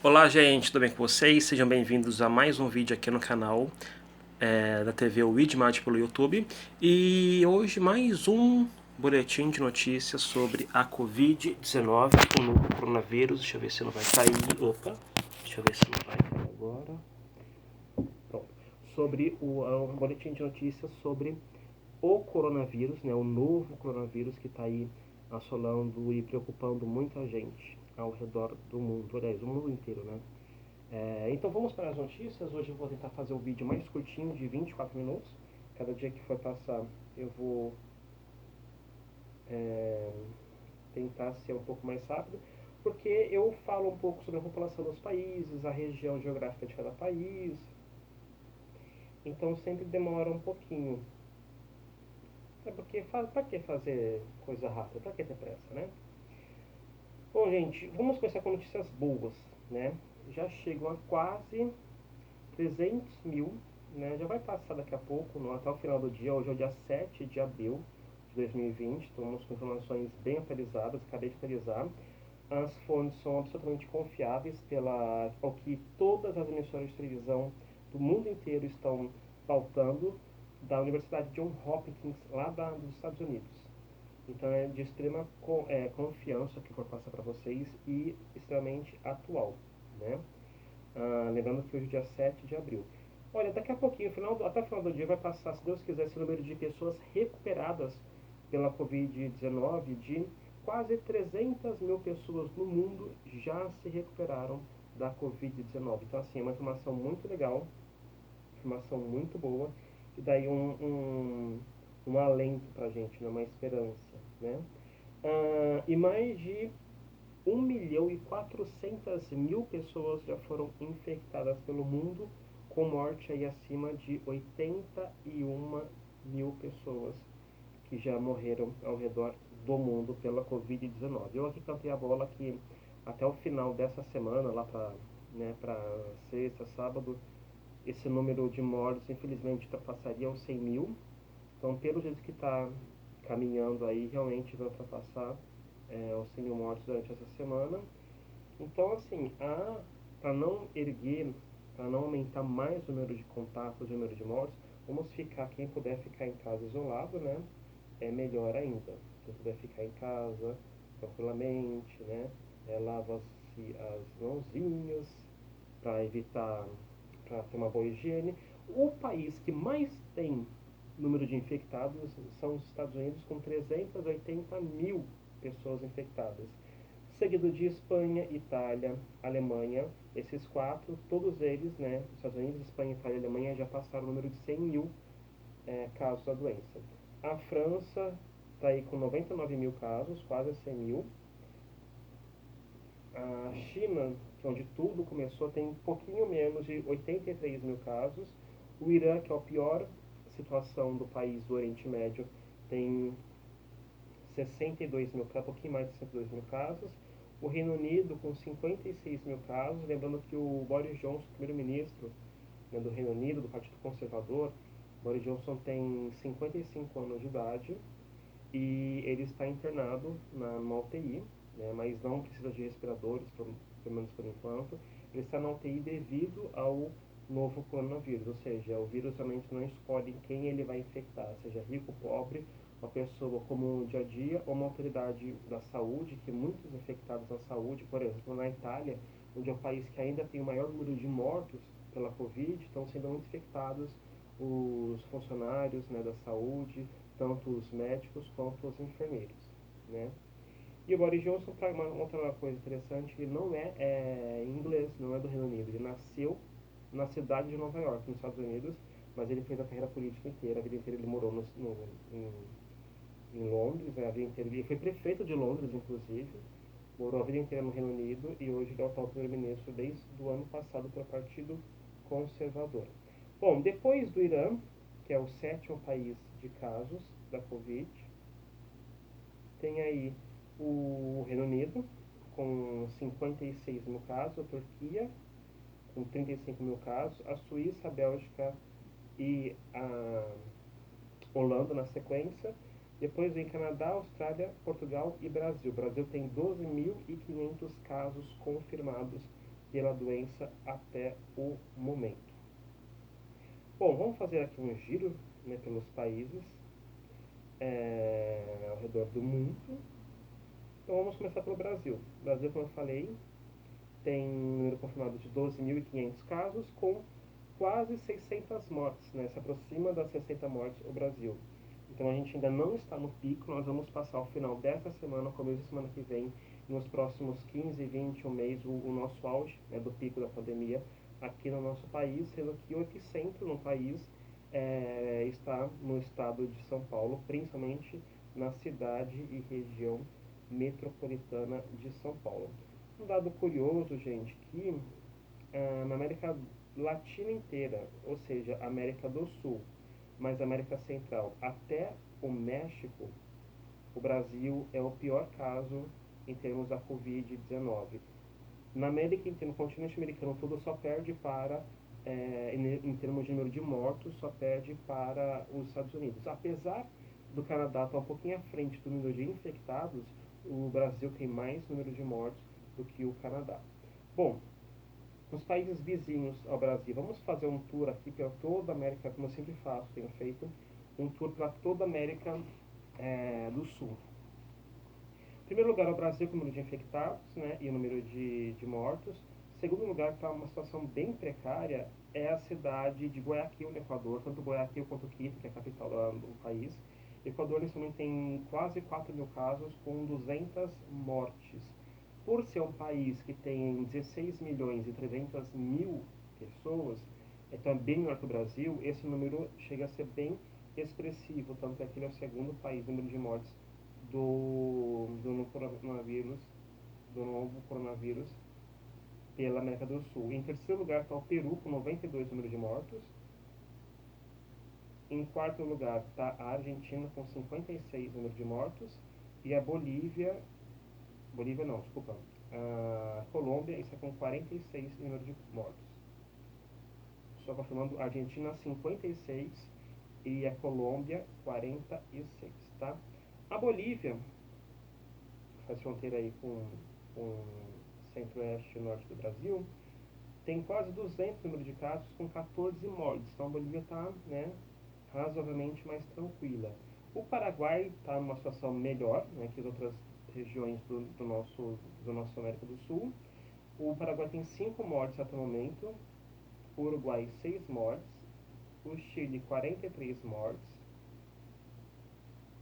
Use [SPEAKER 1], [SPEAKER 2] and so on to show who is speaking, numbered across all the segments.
[SPEAKER 1] Olá gente, tudo bem com vocês? Sejam bem-vindos a mais um vídeo aqui no canal da TV Widmat pelo YouTube. E hoje mais um boletim de notícias sobre a Covid-19, o novo coronavírus. Deixa eu ver se não vai cair. Opa, deixa eu ver se não vai cair agora. Pronto. Sobre um boletim de notícias sobre o coronavírus, né, o novo coronavírus que está aí assolando e preocupando muita gente ao redor do mundo, aliás, o mundo inteiro, né? Então vamos para as notícias. Hoje eu vou tentar fazer um vídeo mais curtinho, de 24 minutos. Cada dia que for passar eu vou tentar ser um pouco mais rápido, porque eu falo um pouco sobre a população dos países, a região geográfica de cada país, então sempre demora um pouquinho. É porque, para que fazer coisa rápida? Para que ter pressa, né? Bom, gente, vamos começar com notícias boas, né? Já chegam a quase 300 mil, né? Já vai passar daqui a pouco, até o final do dia. Hoje é o dia 7 de abril de 2020. Estamos com informações bem atualizadas, acabei de atualizar. As fontes são absolutamente confiáveis ao que todas as emissoras de televisão do mundo inteiro estão pautando, da Universidade Johns Hopkins, lá dos Estados Unidos. Então é de extrema confiança o que eu vou passar para vocês e extremamente atual, né? Lembrando que hoje é dia 7 de abril. Olha, daqui a pouquinho, até o final do dia, vai passar, se Deus quiser, esse número de pessoas recuperadas pela Covid-19 de quase 300 mil pessoas no mundo já se recuperaram da Covid-19. Então, assim, é uma informação muito legal, informação muito boa, e daí um alento pra gente, né? Uma esperança, né? E mais de 1.400.000 pessoas já foram infectadas pelo mundo, com morte aí acima de 81 mil pessoas que já morreram ao redor do mundo pela Covid-19. Eu aqui cantei a bola que até o final dessa semana, lá para sexta, sábado, esse número de mortes infelizmente ultrapassaria os 100 mil. Então, pelo jeito que está caminhando aí, realmente vai ultrapassar os 100 mil mortos durante essa semana. Então, assim, para não para não aumentar mais o número de contatos, o número de mortes, quem puder ficar em casa isolado, né? É melhor ainda. Quem puder ficar em casa tranquilamente, né? Lava-se as mãozinhas para evitar, para ter uma boa higiene. O país que mais tem número de infectados são os Estados Unidos, com 380 mil pessoas infectadas, seguido de Espanha, Itália, Alemanha. Esses quatro, todos eles, né, Estados Unidos, Espanha, Itália e Alemanha, já passaram o número de 100 mil casos da doença. A França está aí com 99 mil casos, quase 100 mil. A China, que é onde tudo começou, tem um pouquinho menos de 83 mil casos. O Irã, que é a pior situação do país do Oriente Médio, tem 62 mil casos, um pouquinho mais de 62 mil casos. O Reino Unido com 56 mil casos. Lembrando que o Boris Johnson, primeiro-ministro, né, do Reino Unido, do Partido Conservador, Boris Johnson tem 55 anos de idade e ele está internado numa UTI, né, mas não precisa de respiradores, pelo menos por enquanto. Ele está na UTI devido ao novo coronavírus, ou seja, o vírus realmente não escolhe quem ele vai infectar, seja rico, pobre, uma pessoa comum no dia a dia ou uma autoridade da saúde, que muitos infectados na saúde, por exemplo, na Itália, onde é o país que ainda tem o maior número de mortos pela Covid, estão sendo muito infectados os funcionários, né, da saúde, tanto os médicos quanto os enfermeiros, né? E o Boris Johnson, para uma outra coisa interessante, ele não é inglês, não é do Reino Unido. Ele nasceu na cidade de Nova York, nos Estados Unidos, mas ele fez a carreira política inteira. A vida inteira ele morou em Londres, né? A vida inteira, ele foi prefeito de Londres, inclusive. Morou a vida inteira no Reino Unido e hoje ele é o atual primeiro-ministro desde o ano passado pelo Partido Conservador. Bom, depois do Irã, que é o sétimo país de casos da Covid, tem aí o Reino Unido, com 56 mil casos, a Turquia, com 35 mil casos, a Suíça, a Bélgica e a Holanda na sequência. Depois vem Canadá, Austrália, Portugal e Brasil. O Brasil tem 12.500 casos confirmados pela doença até o momento. Bom, vamos fazer aqui um giro, né, pelos países ao redor do mundo. Então vamos começar pelo Brasil. O Brasil, como eu falei, tem um número confirmado de 12.500 casos, com quase 600 mortes, né? Se aproxima das 60 mortes o Brasil. Então a gente ainda não está no pico, nós vamos passar o final dessa semana, começo da semana que vem, nos próximos 15, 20, um mês, o nosso auge, né, do pico da pandemia aqui no nosso país, sendo que o epicentro no país está no estado de São Paulo, principalmente na cidade e região metropolitana de São Paulo. Um dado curioso, gente, que na América Latina inteira, ou seja, América do Sul, mais América Central, até o México, o Brasil é o pior caso em termos da Covid-19. Na América inteira, no continente americano todo, só perde para, em termos de número de mortos, só perde para os Estados Unidos. Apesar do Canadá estar um pouquinho à frente do número de infectados, o Brasil tem mais número de mortos do que o Canadá. Bom, nos países vizinhos ao Brasil, vamos fazer um tour aqui pela toda a América, como eu sempre faço, tenho feito um tour pela toda a América do Sul. Em primeiro lugar, o Brasil com o número de infectados, né, e o número de mortos. Em segundo lugar, que está uma situação bem precária, é a cidade de Guayaquil, no Equador, tanto Guayaquil quanto Quito, que é a capital do país. O Equador, nesse momento, tem quase 4.000 casos, com 200 mortes. Por ser um país que tem 16 milhões e 300 mil pessoas, então é bem menor que o Brasil, esse número chega a ser bem expressivo, tanto é que ele é o segundo país, número de mortes do novo coronavírus pela América do Sul. Em terceiro lugar está o Peru, com 92 número de mortos. Em quarto lugar está a Argentina, com 56 número de mortos. E a Bolívia não, desculpa, a Colômbia está com 46 número de mortos. Só confirmando, a Argentina 56 e a Colômbia 46, tá? A Bolívia faz fronteira aí com centro-oeste e norte do Brasil, tem quase 200 número de casos com 14 mortes. Então a Bolívia está, né, razoavelmente mais tranquila. O Paraguai está numa situação melhor, né, que as outras regiões do nosso América do Sul. O Paraguai tem 5 mortes até o momento, o Uruguai 6 mortes, o Chile 43 mortes,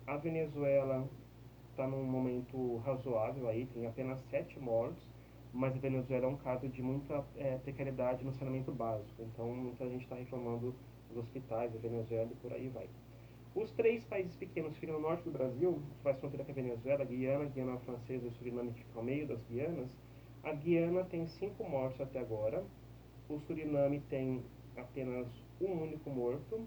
[SPEAKER 1] a Venezuela está num momento razoável aí, tem apenas 7 mortos, mas a Venezuela é um caso de muita precariedade no saneamento básico, então muita gente está reclamando dos hospitais da Venezuela e por aí vai. Os três países pequenos que ficam no norte do Brasil, que faz fronteira com a Venezuela, Guiana, Guiana Francesa e Suriname, que fica ao meio das Guianas, a Guiana tem 5 mortos até agora, o Suriname tem apenas um único morto,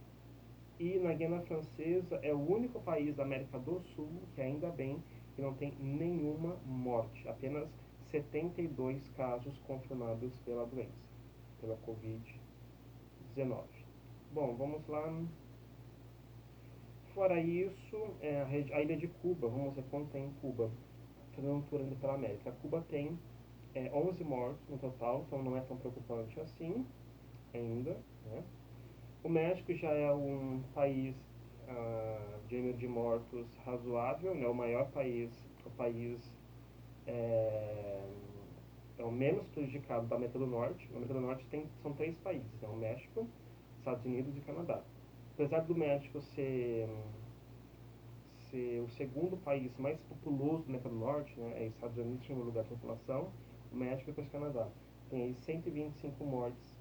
[SPEAKER 1] e na Guiana Francesa é o único país da América do Sul que, ainda bem, que não tem nenhuma morte, apenas 72 casos confirmados pela doença, pela Covid-19. Bom, vamos lá. Fora isso, a ilha de Cuba, vamos ver quanto tem em Cuba, fazendo um tour indo pela América. Cuba tem 11 mortos no total, então não é tão preocupante assim ainda, né? O México já é um país de número de mortos razoável, né? O maior país, o país é o menos prejudicado da América do Norte. Na América do Norte são 3 países, né? O México, Estados Unidos e Canadá. Apesar do México ser o segundo país mais populoso da América do Norte, né? É Estados Unidos em primeiro lugar de população, o México e depois o Canadá. Tem aí 125 mortes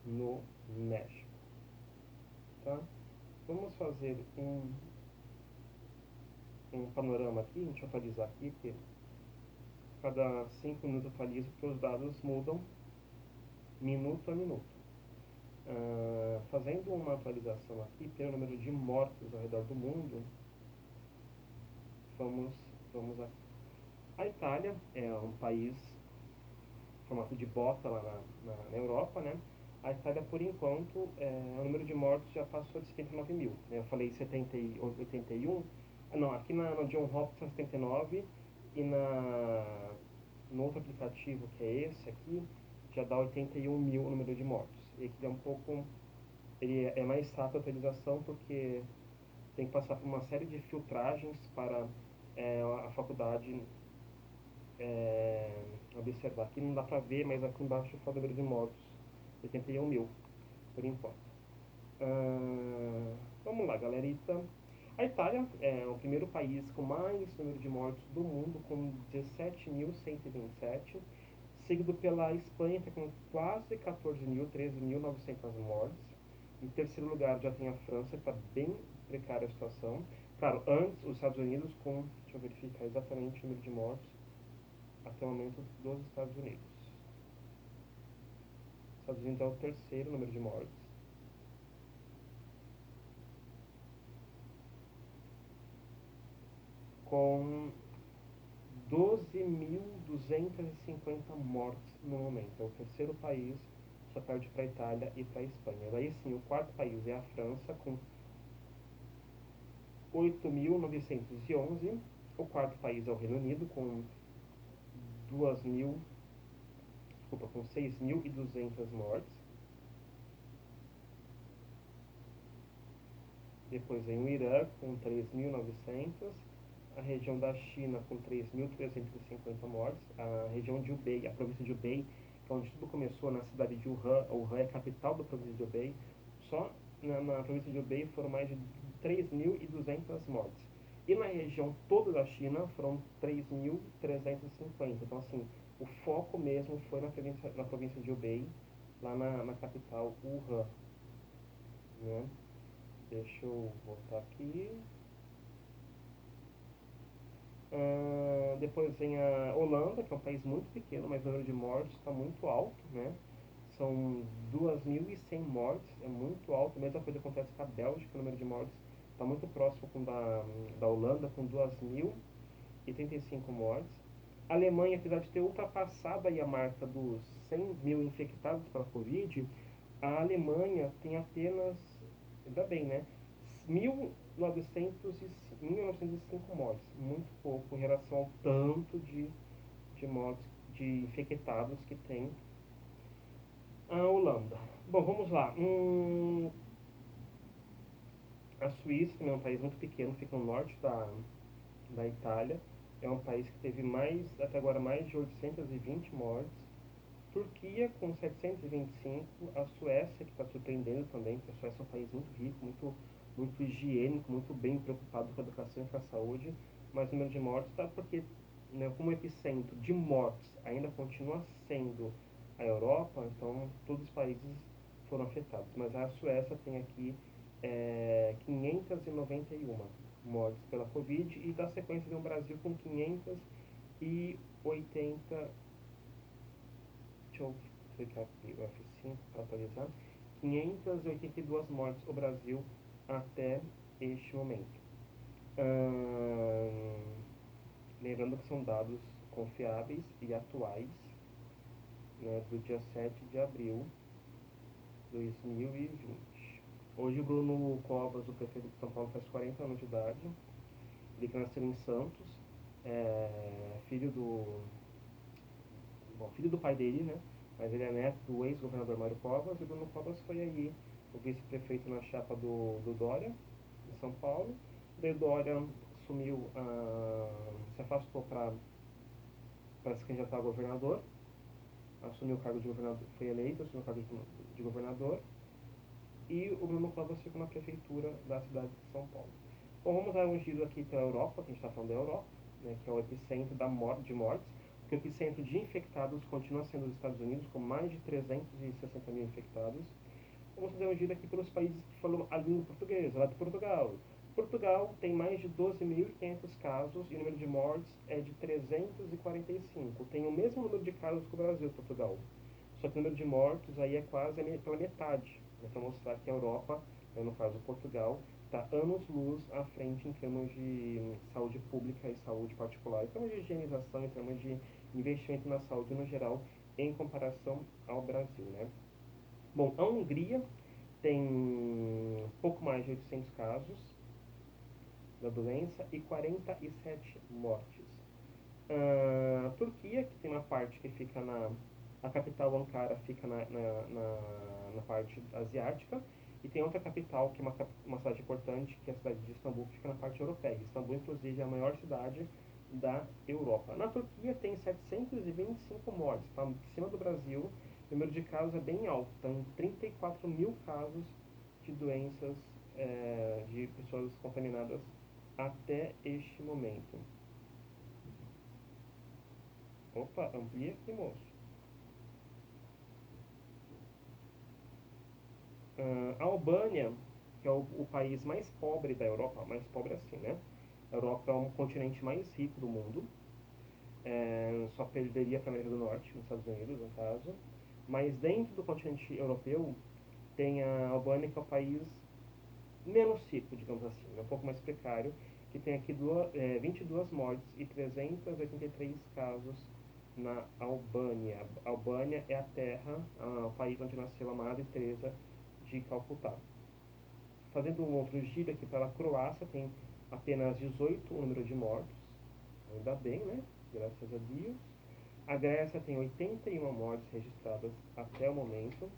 [SPEAKER 1] no México. Tá? Vamos fazer um panorama aqui, deixa eu atualizar aqui, porque cada 5 minutos atualiza, porque os dados mudam minuto a minuto. Fazendo uma atualização aqui pelo número de mortos ao redor do mundo, vamos aqui. A Itália é um país em formato de bota lá na Europa, né? A Itália, por enquanto, o número de mortos já passou de 59 mil. Né? Eu falei 81. Não, aqui no John Hopkins 79 e no outro aplicativo, que é esse aqui, já dá 81 mil o número de mortos. E aqui é um pouco, ele é mais rápido a atualização porque tem que passar por uma série de filtragens para a faculdade observar. Aqui não dá para ver, mas aqui embaixo fala o número de mortos, 81 mil, por enquanto. Vamos lá, galerita. A Itália é o primeiro país com mais número de mortos do mundo, com 17.127, seguido pela Espanha, que é com quase 14 mil, 13.900 mortes. Em terceiro lugar já tem a França, que está bem precária a situação. Claro, antes os Estados Unidos com, deixa eu verificar exatamente o número de mortos até o momento dos Estados Unidos. Os Estados Unidos é o terceiro número de mortes. Com 12.250 mortes no momento. É o terceiro país, só perde para a Itália e para a Espanha. Daí sim, o quarto país é a França, com 8.911. O quarto país é o Reino Unido, com 6.200 mortes. Depois vem o Irã, com 3.900. A região da China, com 3.350 mortes. A região de Hubei, a província de Hubei, que é onde tudo começou, na cidade de Wuhan. Wuhan é a capital da província de Hubei. Só na província de Hubei foram mais de 3.200 mortes. E na região toda da China foram 3.350. Então, assim, o foco mesmo foi na província de Hubei, lá na capital, Wuhan. Né? Deixa eu voltar aqui. Depois vem a Holanda, que é um país muito pequeno, mas o número de mortes está muito alto, né? São 2.100 mortes, é muito alto. A mesma coisa acontece com a Bélgica, o número de mortes está muito próximo com da Holanda, com 2.035 mortes. A Alemanha, apesar de ter ultrapassado aí a marca dos 100 mil infectados pela Covid, a Alemanha tem apenas, ainda bem, né? 1.905 mortes, muito pouco em relação ao tanto de mortes, de infectados que tem a Holanda. Bom, vamos lá. A Suíça também é um país muito pequeno, fica no norte da Itália. É um país que teve até agora mais de 820 mortes. Turquia com 725, a Suécia, que está surpreendendo também, porque a Suécia é um país muito rico, muito higiênico, muito bem preocupado com a educação e com a saúde, mas o número de mortes está porque, né, como epicentro de mortes ainda continua sendo a Europa, então todos os países foram afetados. Mas a Suécia tem aqui 591 mortes pela Covid e dá sequência vem o Brasil com 580. Deixa eu clicar aqui o F5 para atualizar. 582 mortes no Brasil até este momento. Lembrando que são dados confiáveis e atuais, né, do dia 7 de abril de 2020. Hoje o Bruno Covas, o prefeito de São Paulo, faz 40 anos de idade. Ele nasceu em Santos, filho do pai dele, né? Mas ele é neto do ex-governador Mário Covas, e o Bruno Covas foi aí o vice-prefeito na chapa do Dória, em São Paulo. Daí o Dória se afastou para se candidatar a governador, assumiu o cargo de governador, foi eleito, assumiu o cargo de governador, e o Bruno Covas ficou na prefeitura da cidade de São Paulo. Bom, vamos dar um giro aqui para a Europa, que a gente está falando da Europa, né, que é o epicentro de mortes, porque o epicentro de infectados continua sendo os Estados Unidos, com mais de 360 mil infectados. Vamos fazer um giro aqui pelos países que falam a língua portuguesa, lá de Portugal. Portugal tem mais de 12.500 casos e o número de mortes é de 345. Tem o mesmo número de casos que o Brasil, Portugal. Só que o número de mortos aí é quase pela metade. Para mostrar que a Europa, no caso Portugal, está anos-luz à frente em termos de saúde pública e saúde particular, em termos de higienização, em termos de investimento na saúde no geral, em comparação ao Brasil, né? Bom, a Hungria tem pouco mais de 800 casos da doença e 47 mortes. Turquia, que tem uma parte que fica na... A capital Ankara fica na parte asiática, e tem outra capital, que é uma cidade importante, que é a cidade de Istambul, que fica na parte europeia. Istambul, inclusive, é a maior cidade da Europa. Na Turquia tem 725 mortes, está em cima do Brasil. O número de casos é bem alto, tem 34 mil casos de doenças, de pessoas contaminadas até este momento. Opa, amplia aqui, moço. A Albânia, que é o país mais pobre da Europa, mais pobre assim, né? A Europa é um continente mais rico do mundo, só perderia para a América do Norte, nos Estados Unidos, no caso. Mas dentro do continente europeu, tem a Albânia, que é o país menos rico, digamos assim, um pouco mais precário, que tem aqui 22 mortes e 383 casos na Albânia. A Albânia é a terra, o país onde nasceu a Madre Teresa de Calcutá. Fazendo um outro giro aqui pela Croácia, tem apenas 18 o número de mortos, ainda bem, né? Graças a Deus. A Grécia tem 81 mortes registradas até o momento.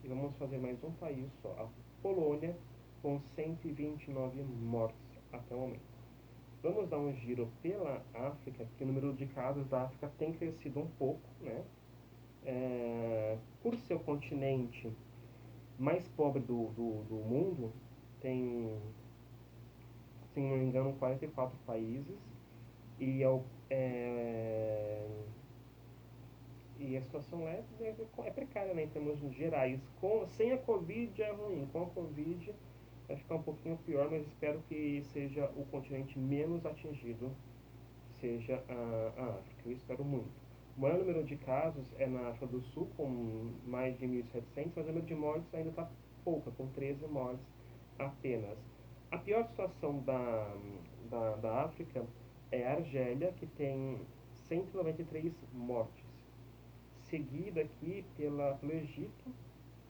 [SPEAKER 1] E vamos fazer mais um país só, a Polônia, com 129 mortes até o momento. Vamos dar um giro pela África, que o número de casos da África tem crescido um pouco, né? Por ser o continente mais pobre do mundo, tem, se não me engano, 44 países, e, é, e a situação é precária, né, em termos gerais. Sem a Covid é ruim, com a Covid vai ficar um pouquinho pior, mas espero que seja o continente menos atingido, seja a África. Eu espero muito. O maior número de casos é na África do Sul, com mais de 1.700, mas o número de mortes ainda está pouca, com 13 mortes apenas. A pior situação da África é a Argélia, que tem 193 mortes, seguida aqui pelo Egito,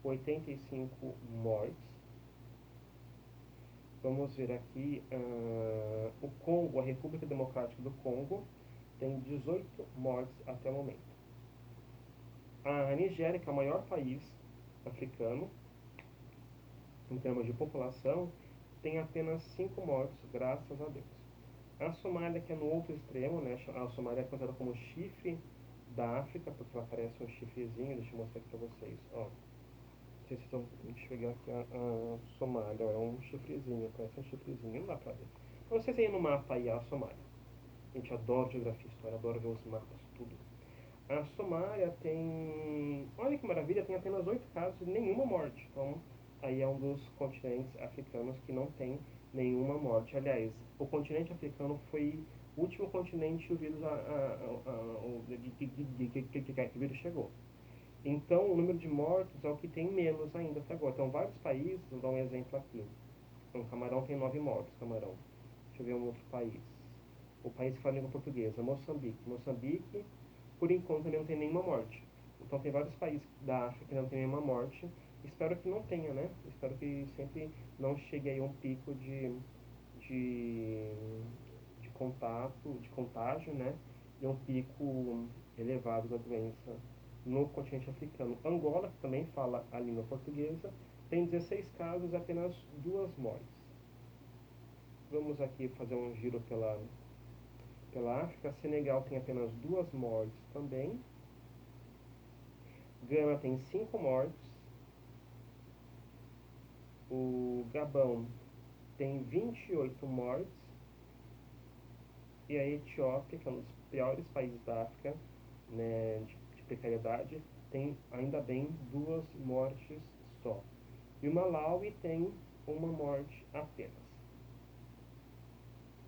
[SPEAKER 1] 85 mortes. Vamos ver aqui, o Congo, a República Democrática do Congo, tem 18 mortes até o momento. A Nigéria, que é o maior país africano, em termos de população, tem apenas 5 mortos, graças a Deus. A Somália, que é no outro extremo, né? A Somália é considerada como o chifre da África, porque ela parece um chifrezinho. Deixa eu mostrar aqui para vocês. Ó. Não sei se vocês vão enxergar aqui a Somália. Ó, é um chifrezinho, parece um chifrezinho, não dá pra ver. Pra vocês aí no mapa aí, a Somália. A gente adora geografia e história, adora ver os mapas, tudo. A Somália tem, olha que maravilha, tem apenas 8 casos e nenhuma morte. Então, aí é um dos continentes africanos que não tem nenhuma morte. Aliás, o continente africano foi o último continente que o vírus, que o vírus chegou. Então, o número de mortos é o que tem menos ainda até agora. Então, vários países, vou dar um exemplo aqui. O Camarão tem 9 mortos, Camarão. Deixa eu ver um outro país. O país que fala língua portuguesa, Moçambique. Moçambique, por enquanto, também não tem nenhuma morte. Então, tem vários países da África que não tem nenhuma morte. Espero que não tenha, né? Espero que sempre não chegue aí um pico de, de contato, de contágio, né? E um pico elevado da doença no continente africano. Angola, que também fala a língua portuguesa, tem 16 casos e apenas 2 mortes. Vamos aqui fazer um giro pela África. Senegal tem apenas 2 mortes também. Gana tem 5 mortes. O Gabão tem 28 mortes. E a Etiópia, que é um dos piores países da África, né, de precariedade, tem ainda bem 2 mortes só. E o Malawi tem 1 morte apenas.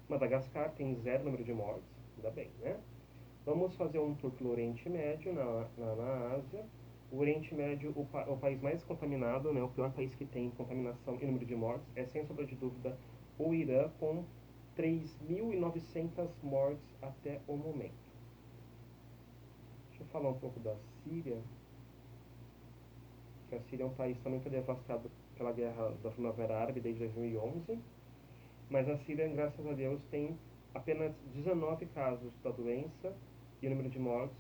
[SPEAKER 1] Madagascar tem 0 número de mortes, ainda bem, né? Vamos fazer um tour pelo Oriente Médio, na Ásia. O Oriente Médio, o país mais contaminado, né, o pior país que tem contaminação e número de mortes, é sem sombra de dúvida o Irã, com 3.900 mortes até o momento. Deixa eu falar um pouco da Síria, que a Síria é um país também que é devastado pela guerra da Primavera Árabe desde 2011, mas a Síria, graças a Deus, tem apenas 19 casos da doença e o número de mortes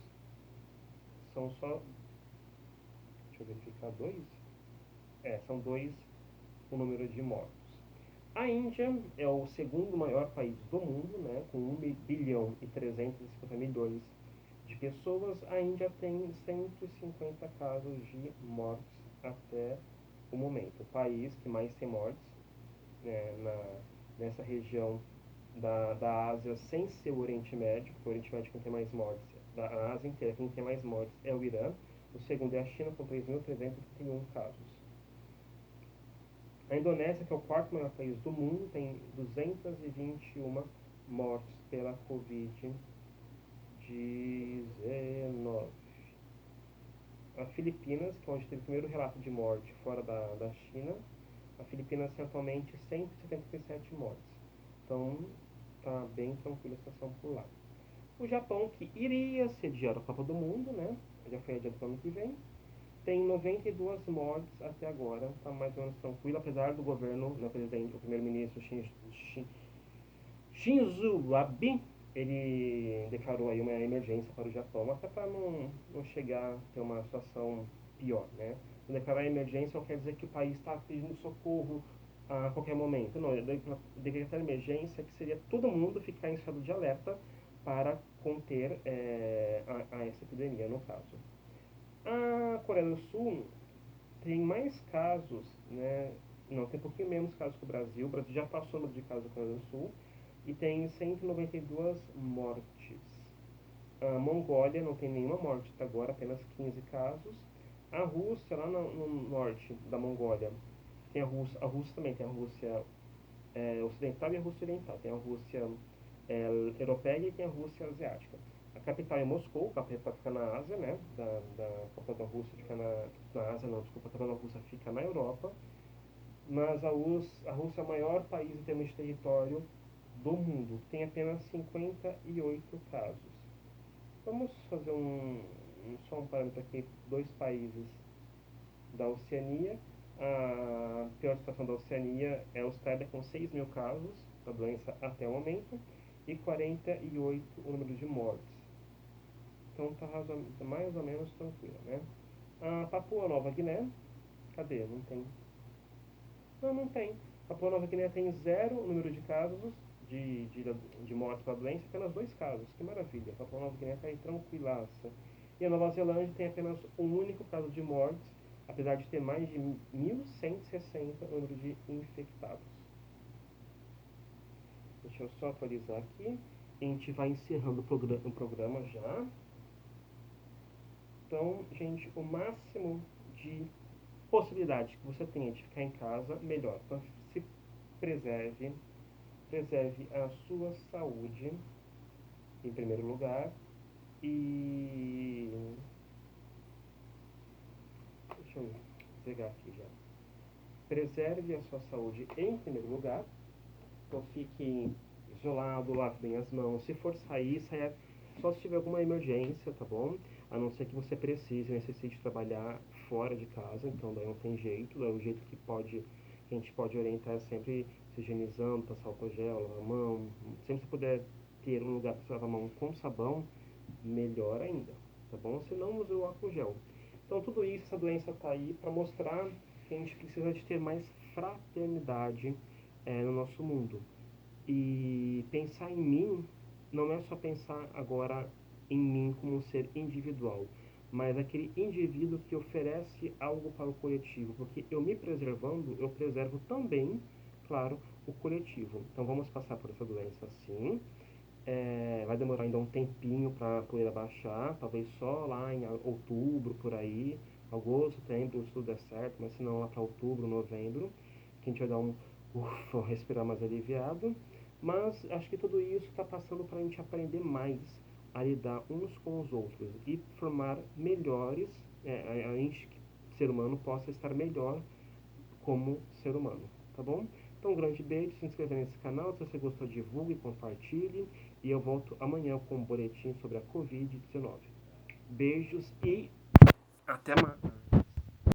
[SPEAKER 1] são só, deixa eu verificar, são 2 o número de mortos. A Índia é o segundo maior país do mundo, né, com 1 bilhão e 350 milhões de pessoas. A Índia tem 150 casos de mortes até o momento. O país que mais tem mortes, né, nessa região da Ásia, sem ser o Oriente Médio, porque o Oriente Médio quem tem mais mortes, da Ásia inteira quem tem mais mortes é o Irã. O segundo é a China, com 3.331 casos. A Indonésia, que é o quarto maior país do mundo, tem 221 mortes pela Covid-19. A Filipinas, que é onde teve o primeiro relato de morte fora da China, a Filipinas tem atualmente 177 mortes. Então, está bem tranquila a situação por lá. O Japão, que iria sediar a Copa do Mundo, né? Já foi adiado para o ano que vem. Tem 92 mortes até agora, está mais ou menos tranquilo, apesar do governo, né, o primeiro-ministro Shinzo Abe, ele declarou aí uma emergência para o Japão, até para não chegar a ter uma situação pior, né? Declarar emergência não quer dizer que o país está pedindo socorro a qualquer momento. Não, decretar emergência que seria todo mundo ficar em estado de alerta para conter essa epidemia, no caso. A Coreia do Sul tem mais casos, né? Não, tem um pouquinho menos casos que o Brasil. O Brasil já passou o número de casos da Coreia do Sul e tem 192 mortes. A Mongólia não tem nenhuma morte até agora, apenas 15 casos. A Rússia, lá no norte da Mongólia, tem a Rússia também tem a Rússia ocidental e a Rússia oriental. Tem a Rússia europeia e tem a Rússia asiática. A capital é Moscou, a capital fica na Ásia, né? Da capital da Rússia fica na Ásia, não, desculpa, a capital da Rússia fica na Europa. Mas a Rússia é o maior país em termos de território do mundo. Tem apenas 58 casos. Vamos fazer só um parâmetro aqui, 2 países da Oceania. A pior situação da Oceania é a Austrália, com 6 mil casos da doença até o momento e 48 o número de mortes. Então está mais ou menos tranquilo, né? A Papua Nova Guiné, cadê? Não tem. Não tem. Papua Nova Guiné tem 0 número de casos de mortes pela doença, apenas 2 casos. Que maravilha. Papua Nova Guiné está aí tranquilaça. E a Nova Zelândia tem apenas um único caso de mortes, apesar de ter mais de 1.160 número de infectados. Deixa eu só atualizar aqui. A gente vai encerrando o programa já. Então, gente, o máximo de possibilidade que você tenha de ficar em casa, melhor. Então, se preserve a sua saúde em primeiro lugar e deixa eu pegar aqui já. Preserve a sua saúde em primeiro lugar. Então fique isolado, lave bem as mãos. Se for sair, saia só se tiver alguma emergência, tá bom? A não ser que você necessite trabalhar fora de casa, então daí não tem jeito. Daí o jeito que a gente pode orientar é sempre se higienizando, passar álcool gel, lavar a mão. Sempre se puder ter um lugar para você lavar a mão com sabão, melhor ainda, tá bom? Se não, use o álcool gel. Então tudo isso, essa doença está aí para mostrar que a gente precisa de ter mais fraternidade no nosso mundo. E pensar em mim não é só pensar agora em mim como um ser individual, mas aquele indivíduo que oferece algo para o coletivo, porque eu me preservando, eu preservo também, claro, o coletivo. Então vamos passar por essa doença sim. Vai demorar ainda um tempinho para poder abaixar, talvez só lá em outubro, por aí, agosto, setembro, se tudo der certo, mas se não lá para outubro, novembro, que a gente vai dar respirar mais aliviado. Mas acho que tudo isso está passando para a gente aprender mais a lidar uns com os outros e formar melhores, a gente, ser humano, possa estar melhor como ser humano, tá bom? Então um grande beijo, se inscreva nesse canal, se você gostou divulgue, compartilhe e eu volto amanhã com um boletim sobre a Covid-19. Beijos e até mais!